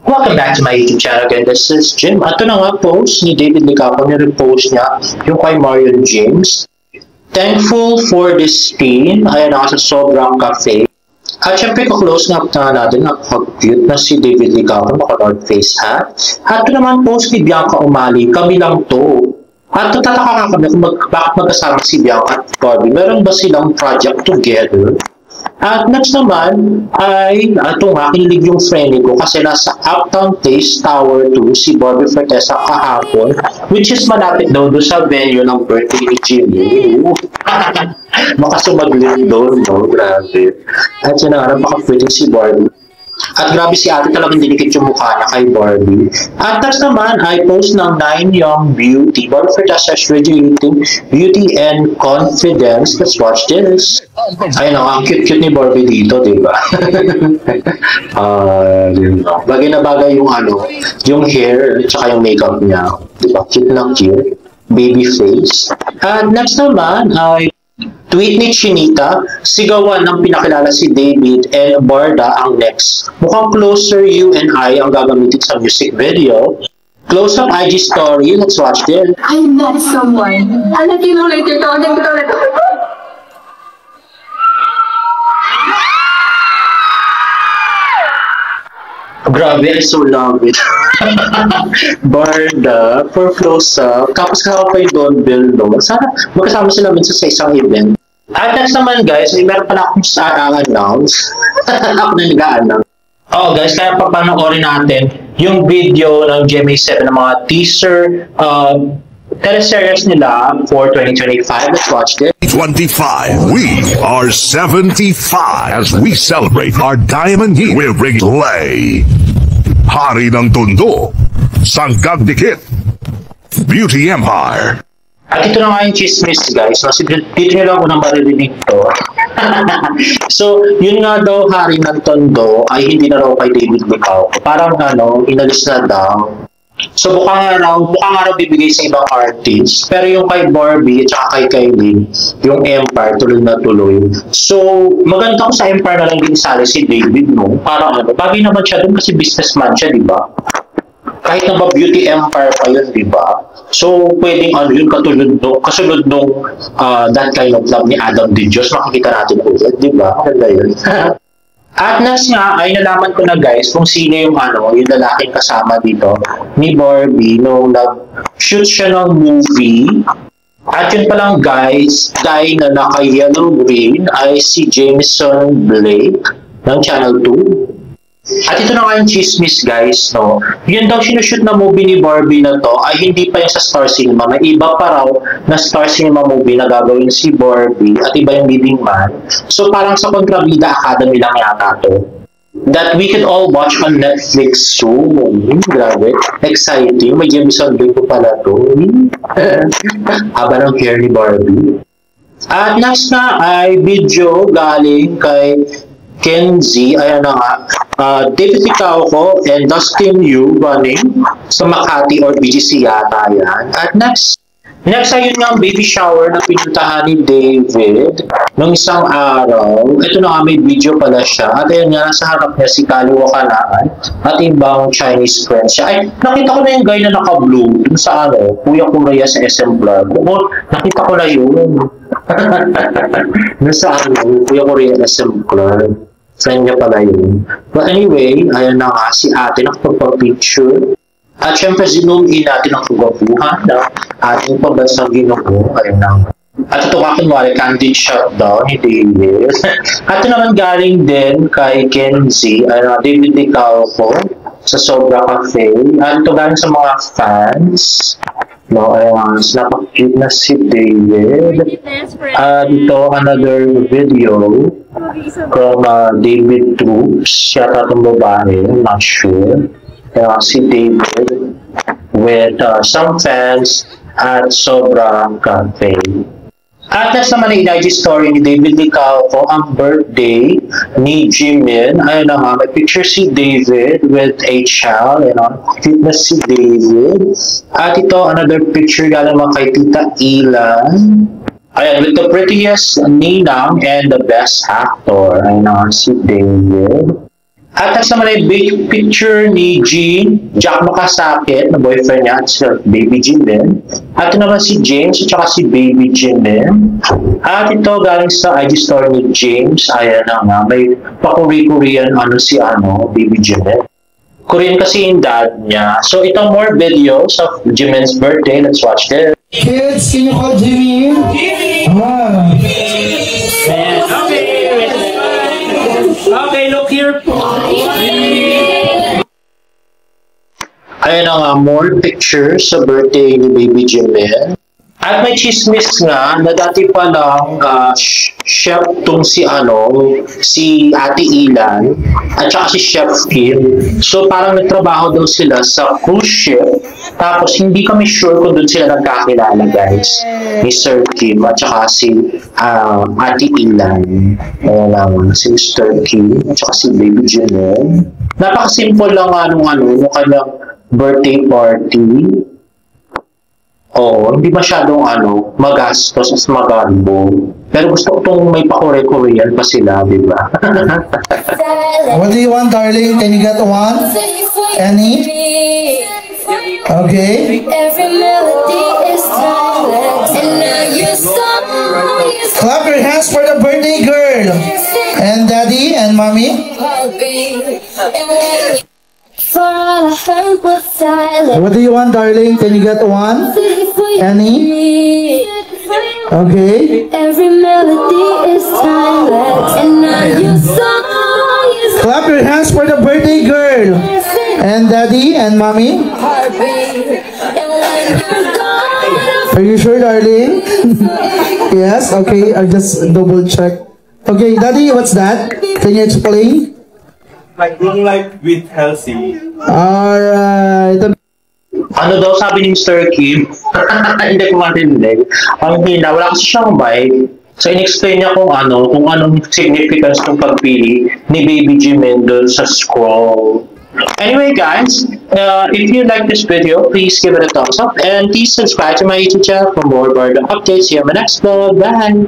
Welcome back to my YouTube channel again. This is Jim. Ito na nga post ni David Licapo. Nirepost niya yung kay Marion James. Thankful for this team. Ayan ako sa Sobrang Cafe. At syempre ka-close nga natin napag-cute na si David Licapo, naka-North Face hat. At ito naman post ni Bianca Umali. Kami lang to. At tataka nga kami kung bakit magkasama si Bianca at Barbie. Meron ba silang project together? At next naman ay ito nga, kinilig yung friend ko kasi nasa Uptown Place Tower 2 si Bobby Fortesa kahapon, which is malapit daw doon sa venue ng birthday ni Jimmy. Makasumaglit doon, no? Grabe. At yun na nga, napaka-pretty si Barbie. At grabe si ate, talagang dinikit yung mukha niya kay Barbie. At next naman ay post ng 9 Young Beauty. Barbie Fortesa is radiating beauty and confidence. Let's watch this. Ayun ang cute-cute ni Barbie dito, di ba? Bagay na bagay yung yung hair, tsaka yung makeup niya. Di ba? Cute na cute. Baby face. At next naman ay tweet ni Chinita, sigawan ng pinakilala si David and Barda ang next. Mukhang Closer You and I ang gagamitin sa music video. Close up IG story, let's watch this. I met someone. I'll let you know later. Grabe, I so love it. Barda, for close up. Tapos kasama pa yung Don Bill, no? Sana magkasama sila minsan sa isang event. At next naman guys, may meron pala akong announce. Ako na nag-a-announce. Oh guys, kaya papanoorin natin yung video ng GMA7 ng mga teaser teleseries nila for 2025. Let's watch this. 25. We are 75 as we celebrate our diamond year with Reglay. Hari ng Tondo, Sanggag Dikit, Beauty Empire. At ito na nga yung chismis guys. So, dito nyo lang unang maririnig to. So, yun nga daw hari ng Tondo ay hindi na raw kay David Licapo. Parang inalis na daw. So, baka nga raw bibigay sa ibang artist. Pero yung kay Barbie at saka kay Kylie, yung Empire, tuloy na tuloy. So, maganda ko sa Empire na lang din sali si David, no? Parang bagay naman siya dun kasi businessman siya, di ba? Kahit na ba Beauty Empire pa yun, di ba? So, pwedeng yun kasunod nung That Kind of Love ni Adam De Dios, makikita natin ulit, di ba? Maganda yun. At next nga, ay nalaman ko na guys kung sino yung yung lalaking kasama dito ni Barbie nung nag-shoot siya ng movie. At yun palang guys, guy na naka-yellow green ay si Jameson Blake ng Channel 2. At ito na nga yung chismis guys, no? Yun daw sinushoot na movie ni Barbie na to ay hindi pa yung sa Star Cinema. May iba pa raw na Star Cinema movie na gagawin si Barbie at iba yung leading man. So parang sa Contrabida Academy lang yata to. That we can all watch on Netflix soon. Grabe. Exciting. May Jameson Blake ko pala to. Haba ng hair ni Barbie. At next na ay video galing kay Kenzie, ayan na nga, David Licapo and Dustin Yu running sa Makati or BGC yata yan. At next ayun nga ang baby shower na pinuntahan ni David nung isang araw. Ito na nga, may video pala siya. At ayun nga, nasa harap niya si Kaliwa Kanaan at ibang Chinese friends siya. Ay, nakita ko na yung guy na naka-blue dun sa Kuya Kuya sa SM Vlog. Nakita ko na yun. Nasa Kuya Kuya SM Vlog. Friend niya pala yun. But anyway, ayan na nga si ate nakapagpa-picture. At syempre, zoom in natin ang kugabuhan na ating pambansang Ginoo. Ayan na. At ito nga kunwari, candid shutdown ni David. At ito naman galing din kay Kenzie, David Licapo sa Sobra Cafe. At ito galing sa mga fans. No, ayan, napaka-cute na si David. At ito, another video from David Troops. Yata itong babae, I'm not sure. Si David with some fans at Sobrang Cafe. At next naman ang IG story ni David Licapo, ang birthday ni Jimin. Ayun na nga, may picture si David with a child. Cute na si David. At ito, another picture galing mga kay Tita Ilan. Ayan, with the prettiest ninang and the best actor. Ayun na nga si David. At next naman ay big picture ni Jack Makasakit na boyfriend niya at si Baby Jimin. At ito naman si James at saka si Baby Jimin. At ito galing sa IG story ni James. Ayan na nga, may pa-Korean si Baby Jimin. Korean kasi yung dad niya. So ito more videos of Jimin's birthday. Let's watch this. Kids, can you call Jimmy? Ah. Okay, look here. Ayan na nga, more pictures sa birthday ni Baby Jimin. At may chismis nga na dati pa lang chef tong si Ate Ilan at saka si Chef Kim. So parang nagtrabaho daw sila sa cruise ship. Tapos hindi kami sure kung doon sila nagkakilala, guys. Ni Sir Kim at saka si Ate Ilan. Ayan lang, si Mr. Kim at saka si Baby Jimin. Napaka-simple lang nung kanyang birthday party. Oo, hindi masyadong magastos at maganda. Pero gusto ko itong may pa-Korean pa sila, di ba? What do you want, darling? Can you get one? Any? Okay. Every melody is timeless, and now you're Clap your hands for the birthday girl. And daddy and mommy. For all I heard was silence. What do you want, darling? Can you get one? Any? Okay. Every melody is timeless, and now your song is Clap your hands for the birthday girl. And daddy and mommy. heartbeat. And when you're gone, Are you sure, darling? Yes, okay. I'll just double check. Okay, daddy, what's that? Can you explain? Like long life with healthy. Alright. Ano daw sabi ni Mr. Kim? Hindi ko marinig. Ang hina, wala kasi siyang vibe. So, in-explain niya kung anong significance ng pagpili ni Baby Jimin doon sa scroll. Anyway, guys, if you like this video, please give it a thumbs up and please subscribe to my YouTube channel for more bird updates. See you on my next vlog. Bye!